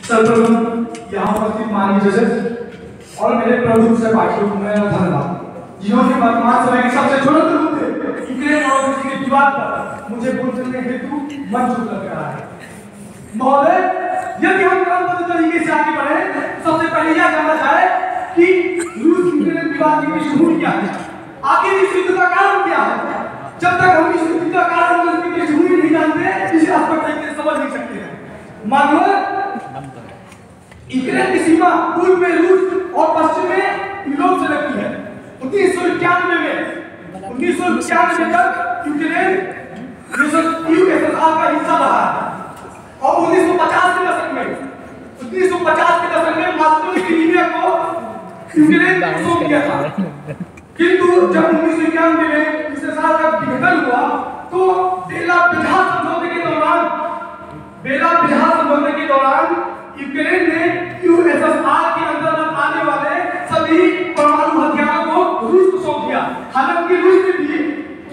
सर्वप्रथम यहाँ उपस्थित माननीय जजेस और मेरे प्रभु से पार्टियों को मैं धन्यवाद जिन्होंने वर्तमान समय के सबसे ज्वलंत रूप से यूक्रेन और रूस के विवाद पर मुझे बोलने हेतु मंच उपलब्ध करा है। महोदय, यदि हम क्रमबद्ध तरीके से आगे बढ़े, सबसे पहले यह जानना चाहे कि रूस यूक्रेन विवाद की पृष्ठभूमि क्या है, आखिर इस युद्ध का कारण क्या है। जब तक हम इस युद्ध का कारण और इसकी पृष्ठभूमि नहीं जानते, इसे स्पष्ट तरीके से समझ नहीं सकते हैं। मानो यूक्रेन की सीमा पूर्व में रूस और पश्चिम में यूरोप से लगती है। 1991 तक यूक्रेन यूएसएसआर का हिस्सा रहा और 1950 के दशक में मॉस्को की क्रीमिया को यूक्रेन सौंप दिया था। किंतु जब 1991 में यूएसएसआर का विघटन हुआ तो बेला बिहार समझौते के दौरान यूक्रेन ने यूएसएसआर के अंतर्गत आने वाले सभी परमाणु हथियारों को रूस को सौंप दिया।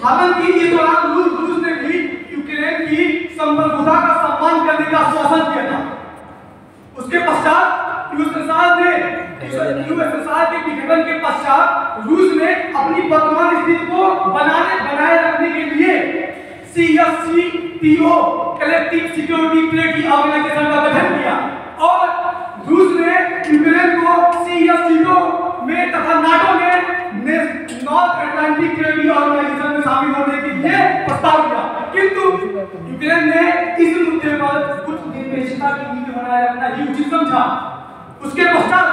हालांकि इस दौरान रूस ने भी यूक्रेन की संप्रभुता का सम्मान करने का आश्वासन किया था। उसके पश्चात यूएसएसआर के विघटन के पश्चात रूस ने अपनी वर्तमान स्थिति को बनाए रखने के लिए सीएससीटीओ कलेक्टिव सिक्योरिटी ट्रेडी ऑर्गेनाइजेशन का गठन किया और रूस ने यूक्रेन को सीएससीटीओ में तथा नाटो में नॉर्थ अटलांटिक ट्रेडी ऑर्गेनाइजेशन में शामिल होने के लिए प्रस्ताव किया। किंतु यूक्रेन ने इस मुद्दे पर कुछ निर्देशिका की नीति बनाए रखना ही उचित समझा। उसके पश्चात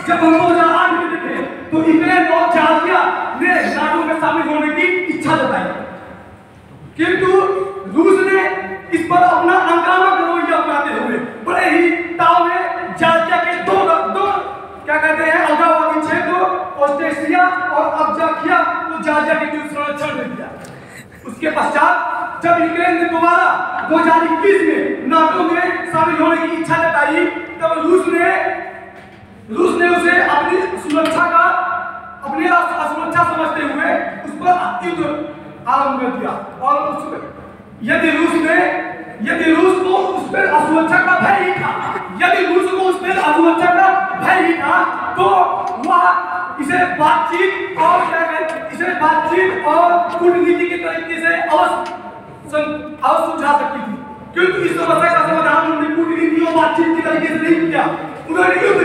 जब हम 2008 में देखे तो यूक्रेन और जॉर्जिया ने नाटो में शामिल होने की इच्छा जताई, किंतु रूस ने इस पर अपना आक्रामक रवैया अपनाते हुए बड़े ही ताव में जॉर्जिया के दो क्या कहते हैं अलगाववादी क्षेत्रों ऑस्ट्रेलिया और अब्जाकिया को जॉर्जिया के बीच संरक्षण दे दिया। उसके पश्चात जब यूक्रेन ने दोबारा 2021 में नाटो में शामिल होने की इच्छा जताई तब रूस ने उसे अपनी असुरक्षा समझते हुए उस पर युद्ध आरंभ कर दिया और यदि रूस को उस पर असुरक्षा का भय ही था तो वह इसे बातचीत और कूटनीति के तरीके से अवश्य सुलझा सकती थी, क्योंकि इस समस्या का समाधान उन्होंने कूटनीति और बातचीत के तरीके से नहीं किया। उन्होंने युद्ध